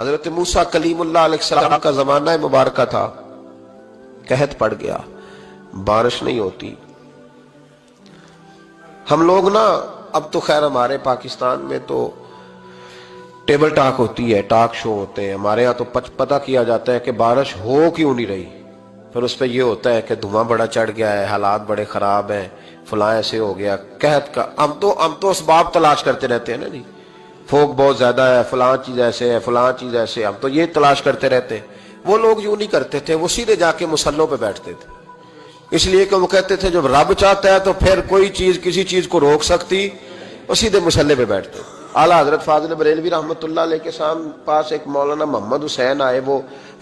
حضرت موسیٰ کلیم اللہ علیہ السلام کا زمانہ مبارکہ تھا، قحط پڑ گیا، بارش نہیں ہوتی۔ ہم لوگ نا اب تو خیر ہمارے پاکستان میں تو ٹیبل ٹاک ہوتی ہے، ٹاک شو ہوتے ہیں، ہمارے ہاں تو پتہ کیا جاتا ہے کہ بارش ہو کیوں نہیں رہی، پھر اس پہ یہ ہوتا ہے کہ دھواں بڑا چڑھ گیا ہے، حالات بڑے خراب ہیں، فلاں ایسے ہو گیا قحط کا۔ ہم تو اسباب تلاش کرتے رہتے ہیں نا جی، فوق بہت زیادہ ہے، فلاں چیز ایسے ہے، فلاں چیز ایسے، ہم تو یہ تلاش کرتے رہتے ہیں۔ وہ لوگ یوں نہیں کرتے تھے، وہ سیدھے جا کے مصلوں پہ بیٹھتے تھے، اس لیے کہ وہ کہتے تھے جب رب چاہتا ہے تو پھر کوئی چیز کسی چیز کو روک سکتی، وہ سیدھے مصلے پہ بیٹھتے۔ اعلیٰ حضرت فاضل بریلوی رحمۃ اللہ علیہ کے پاس ایک مولانا محمد حسین آئے، وہ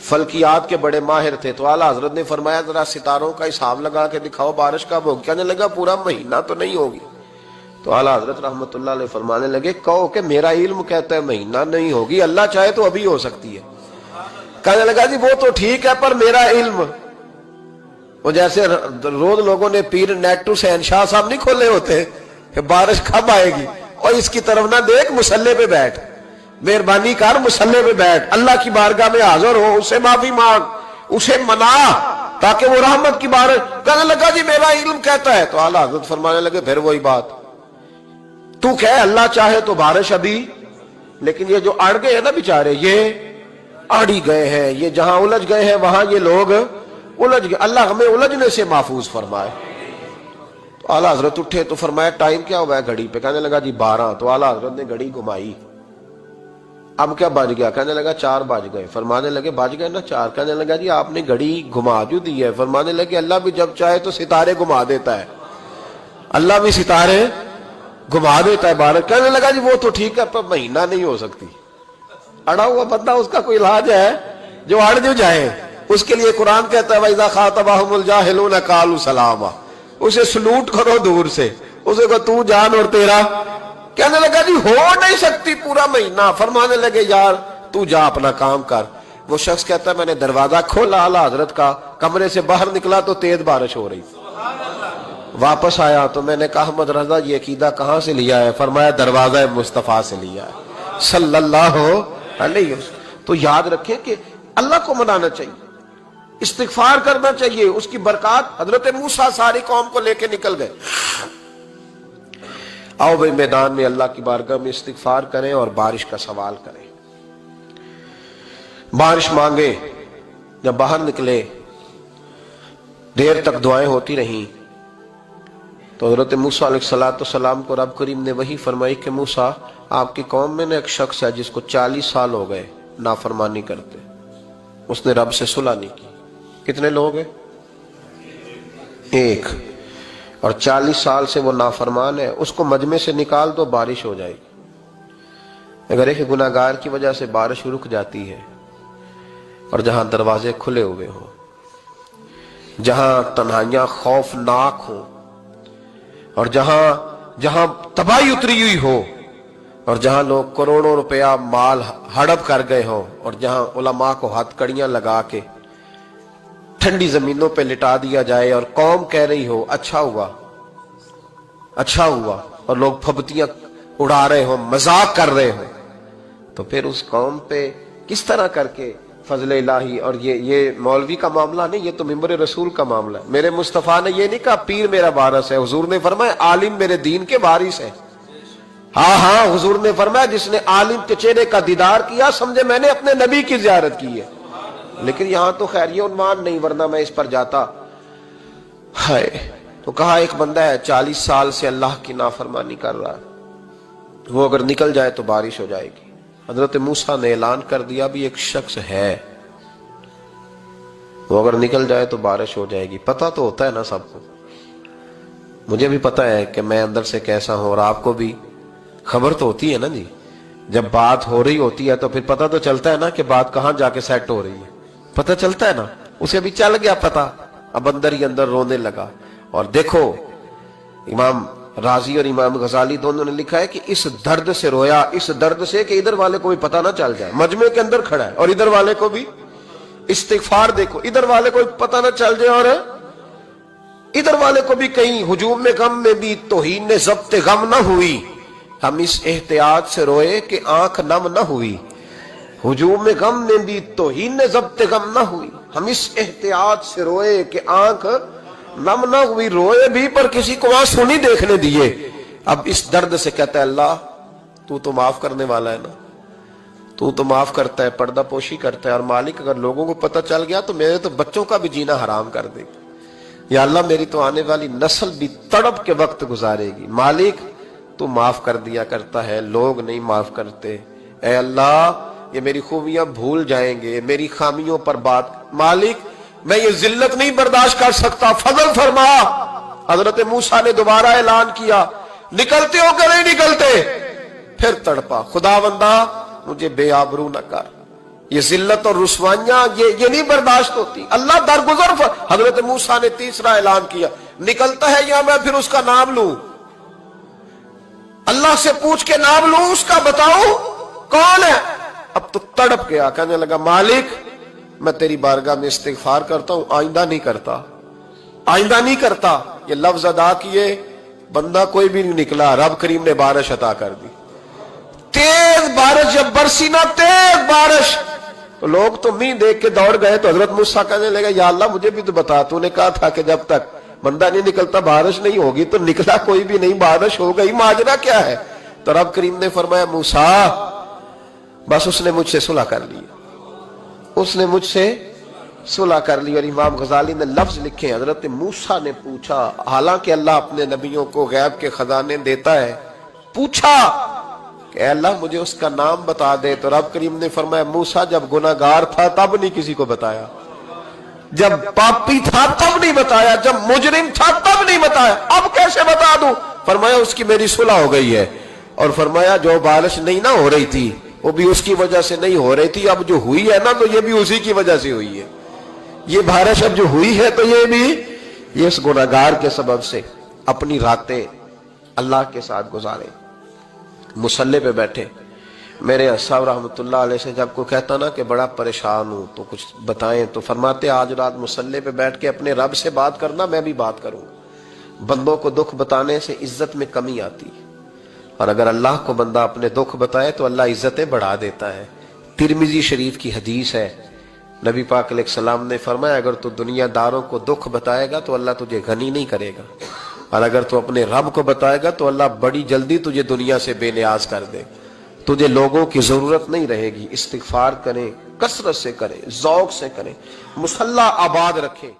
فلکیات کے بڑے ماہر تھے، تو اعلیٰ حضرت نے فرمایا ذرا ستاروں کا حساب لگا کے دکھاؤ بارش کب ہوگی۔ کہنے لگا پورا مہینہ تو نہیں ہوگی۔ تو اعلیٰ حضرت رحمۃ اللہ علیہ فرمانے لگے کہو کہ میرا علم کہتا ہے مہینہ نہیں ہوگی، اللہ چاہے تو ابھی ہو سکتی ہے۔ کہنے لگا جی وہ تو ٹھیک ہے پر میرا علم، وہ جیسے روز لوگوں نے پیر نیٹو سین شاہ صاحب نہیں کھولے ہوتے کہ بارش کب آئے گی، اور اس کی طرف نہ دیکھ، مصلے پہ بیٹھ، مہربانی کر مصلے پہ بیٹھ، اللہ کی بارگاہ میں حاضر ہو، اسے معافی مانگ، اسے منا تاکہ وہ رحمت کی بارش۔ کہنے لگا جی میرا علم کہتا ہے۔ تو اعلیٰ حضرت فرمانے لگے پھر وہی بات، تو کہ اللہ چاہے تو بارش ابھی، لیکن یہ جو اڑ گئے ہیں نا بیچارے، یہ اڑی گئے ہیں، یہ جہاں الجھ گئے ہیں وہاں یہ لوگ الجھ گئے، اللہ ہمیں الجھنے سے محفوظ فرمائے۔ تو اعلیٰ حضرت اٹھے تو فرمایا ٹائم کیا ہوا ہے گھڑی پہ؟ کہنے لگا جی 12۔ تو اعلیٰ حضرت نے گھڑی گھمائی، اب کیا بج گیا؟ کہنے لگا 4 بج گئے۔ فرمانے لگے بج گئے نا 4؟ کہنے لگا جی آپ نے گھڑی گھما جو دی ہے۔ فرمانے لگے اللہ بھی جب چاہے تو ستارے گھما دیتا ہے، اللہ بھی ستارے گھما دیتا ہے بارش۔ کہنے لگا جی وہ تو ٹھیک ہے پر مہینہ نہیں ہو سکتی۔ اڑا ہوا بندہ، اس کا کوئی علاج ہے؟ جو اڑ جو جائے اس کے لیے قرآن کہتا ہے وَإِذَا خَاطَبَهُمُ الْجَاهِلُونَ قَالُوا سَلَامًا، اسے سلوٹ کرو دور سے، اسے کو تو جان اور تیرا۔ کہنے لگا جی ہو نہیں سکتی پورا مہینہ۔ فرمانے لگے یار تو جا اپنا کام کر۔ وہ شخص کہتا ہے میں نے دروازہ کھولا اعلیٰ حضرت کا، کمرے سے باہر نکلا تو تیز بارش ہو رہی، واپس آیا تو میں نے کہا احمد رضا یہ عقیدہ کہاں سے لیا ہے؟ فرمایا دروازہ مصطفیٰ سے لیا ہے صلی اللہ علیہ وسلم۔ تو یاد رکھیں کہ اللہ کو منانا چاہیے، استغفار کرنا چاہیے، اس کی برکات۔ حضرت موسیٰ ساری قوم کو لے کے نکل گئے۔ آؤ بھائی میدان میں اللہ کی بارگاہ میں استغفار کریں اور بارش کا سوال کریں، بارش مانگے۔ جب باہر نکلے دیر تک دعائیں ہوتی رہیں تو حضرت موسیٰ علیہ السلام کو رب کریم نے وحی فرمائی کہ موسیٰ آپ کی قوم میں نے ایک شخص ہے جس کو 40 سال ہو گئے نافرمانی کرتے، اس نے رب سے صلح نہیں کی۔ کتنے لوگ ہیں؟ ایک، اور 40 سال سے وہ نافرمان ہے، اس کو مجمع سے نکال دو بارش ہو جائے گی۔ اگر ایک گناہگار کی وجہ سے بارش رک جاتی ہے، اور جہاں دروازے کھلے ہوئے ہوں، جہاں تنہائیاں خوفناک ہوں، اور جہاں تباہی اتری ہوئی ہو، اور جہاں لوگ کروڑوں روپیہ مال ہڑپ کر گئے ہوں، اور جہاں علماء کو ہتھ کڑیاں لگا کے ٹھنڈی زمینوں پہ لٹا دیا جائے اور قوم کہہ رہی ہو اچھا ہوا اچھا ہوا، اور لوگ پھبتیاں اڑا رہے ہوں، مذاق کر رہے ہوں، تو پھر اس قوم پہ کس طرح کر کے فضل الہی۔ اور یہ مولوی کا معاملہ نہیں، یہ تو ممبر رسول کا معاملہ ہے۔ میرے مصطفیٰ نے یہ نہیں کہا پیر میرا وارث ہے، حضور نے فرمایا عالم میرے دین کے وارث ہے۔ ہاں حضور نے فرمایا جس نے عالم کے چہرے کا دیدار کیا سمجھے میں نے اپنے نبی کی زیارت کی ہے۔ لیکن یہاں تو خیر یہ عنوان نہیں، ورنہ میں اس پر جاتا ہے۔ تو کہا ایک بندہ ہے 40 سال سے اللہ کی نافرمانی کر رہا ہے، وہ اگر نکل جائے تو بارش ہو جائے گی۔ حضرت موسیٰ نے اعلان کر دیا بھی ایک شخص ہے، وہ اگر نکل جائے تو بارش ہو جائے گی۔ پتہ تو ہوتا ہے نا سب کو، مجھے بھی پتہ ہے کہ میں اندر سے کیسا ہوں، اور آپ کو بھی خبر تو ہوتی ہے نا جی۔ جب بات ہو رہی ہوتی ہے تو پھر پتہ تو چلتا ہے نا کہ بات کہاں جا کے سیٹ ہو رہی ہے، پتہ چلتا ہے نا۔ اسے بھی چل گیا پتہ، اب اندر ہی اندر رونے لگا۔ اور دیکھو امام رازی اور امام غزالی دونوں نے لکھا ہے کہ اس درد سے رویا، اس درد سے کہ ادھر والے کو بھی پتہ نہ چل جائے، مجمع کے اندر کھڑا ہے اور ادھر والے کو بھی استغفار، دیکھو ادھر والے کو بھی پتہ نہ چل جائے اور ادھر والے کو بھی کہیں ہجوم میں غم میں بھی توہین نے ضبط غم نہ ہوئی۔ ہم اس احتیاط سے روئے کہ آنکھ نم نہ ہوئی۔ ہجوم میں غم نے دی توہین نے ضبط غم نہ ہوئی. ہم اس احتیاط سے روئے کہ آنکھ نم نہ ہوئی. روئے بھی پر کسی کو آنسو نہیں دیکھنے دیے. اب اس درد سے کہتا ہے اللہ تو تو معاف کرنے والا ہے نا, تو تو معاف کرتا ہے, پردہ پوشی کرتا ہے. اور مالک اگر لوگوں کو پتہ چل گیا تو میرے تو بچوں کا بھی جینا حرام کر دے گا. یا اللہ میری تو آنے والی نسل بھی تڑپ کے وقت گزارے گی. مالک تو معاف کر دیا کرتا ہے, لوگ نہیں معاف کرتے. اے اللہ یہ میری خوبیاں بھول جائیں گے, میری خامیوں پر بات. مالک میں یہ ذلت نہیں برداشت کر سکتا, فضل فرما. حضرت موسیٰ نے دوبارہ اعلان کیا, نکلتے ہو کہ نہیں نکلتے؟ پھر تڑپا, خداوندا مجھے بے آبرو نہ کر. یہ ذلت اور رسوائیاں یہ نہیں برداشت ہوتی. اللہ درگزر. حضرت موسیٰ نے تیسرا اعلان کیا, نکلتا ہے یا میں پھر اس کا نام لوں؟ اللہ سے پوچھ کے نام لوں اس کا, بتاؤ کون ہے؟ اب تو تڑپ گیا, کہنے لگا مالک میں تیری بارگاہ میں استغفار کرتا ہوں, آئندہ نہیں کرتا, آئندہ نہیں کرتا. یہ لفظ ادا کیے, بندہ کوئی بھی نہیں نکلا. رب کریم نے بارش عطا کر دی, تیز بارش. جب برسی نا تیز بارش تو لوگ تو نہیں دیکھ کے دوڑ گئے. تو حضرت موسیٰ کہنے لگا یا اللہ مجھے بھی تو بتا, تو نے کہا تھا کہ جب تک بندہ نہیں نکلتا بارش نہیں ہوگی. تو نکلا کوئی بھی نہیں, بارش ہو گئی, ماجرا کیا ہے؟ تو رب کریم نے فرمایا موسیٰ بس اس نے مجھ سے صلح کر لی, اس نے مجھ سے صلح کر لی. اور امام غزالی نے لفظ لکھے, حضرت موسیٰ نے پوچھا, حالانکہ اللہ اپنے نبیوں کو غیب کے خزانے دیتا ہے, پوچھا کہ اے اللہ مجھے اس کا نام بتا دے. تو رب کریم نے فرمایا موسیٰ جب گناہگار تھا تب نہیں کسی کو بتایا, جب پاپی تھا تب نہیں بتایا, جب مجرم تھا تب نہیں بتایا, اب کیسے بتا دوں؟ فرمایا اس کی میری صلح ہو گئی ہے. اور فرمایا جو بارش نہیں نہ ہو رہی تھی وہ بھی اس کی وجہ سے نہیں ہو رہی تھی, اب جو ہوئی ہے نا تو یہ بھی اسی کی وجہ سے ہوئی ہے. یہ بارش اب جو ہوئی ہے تو یہ بھی یہ اس گناہگار کے سبب سے. اپنی راتیں اللہ کے ساتھ گزارے, مصلی پہ بیٹھے. میرے صاحب رحمۃ اللہ علیہ سے جب کو کہتا نا کہ بڑا پریشان ہوں تو کچھ بتائیں, تو فرماتے آج رات مصلی پہ بیٹھ کے اپنے رب سے بات کرنا, میں بھی بات کروں. بندوں کو دکھ بتانے سے عزت میں کمی آتی, اور اگر اللہ کو بندہ اپنے دکھ بتائے تو اللہ عزتیں بڑھا دیتا ہے. ترمذی شریف کی حدیث ہے, نبی پاک علیہ السلام نے فرمایا اگر تو دنیا داروں کو دکھ بتائے گا تو اللہ تجھے غنی نہیں کرے گا, اور اگر تو اپنے رب کو بتائے گا تو اللہ بڑی جلدی تجھے دنیا سے بے نیاز کر دے. تجھے لوگوں کی ضرورت نہیں رہے گی. استغفار کریں, کثرت سے کریں, ذوق سے کریں, مصلی آباد رکھیں.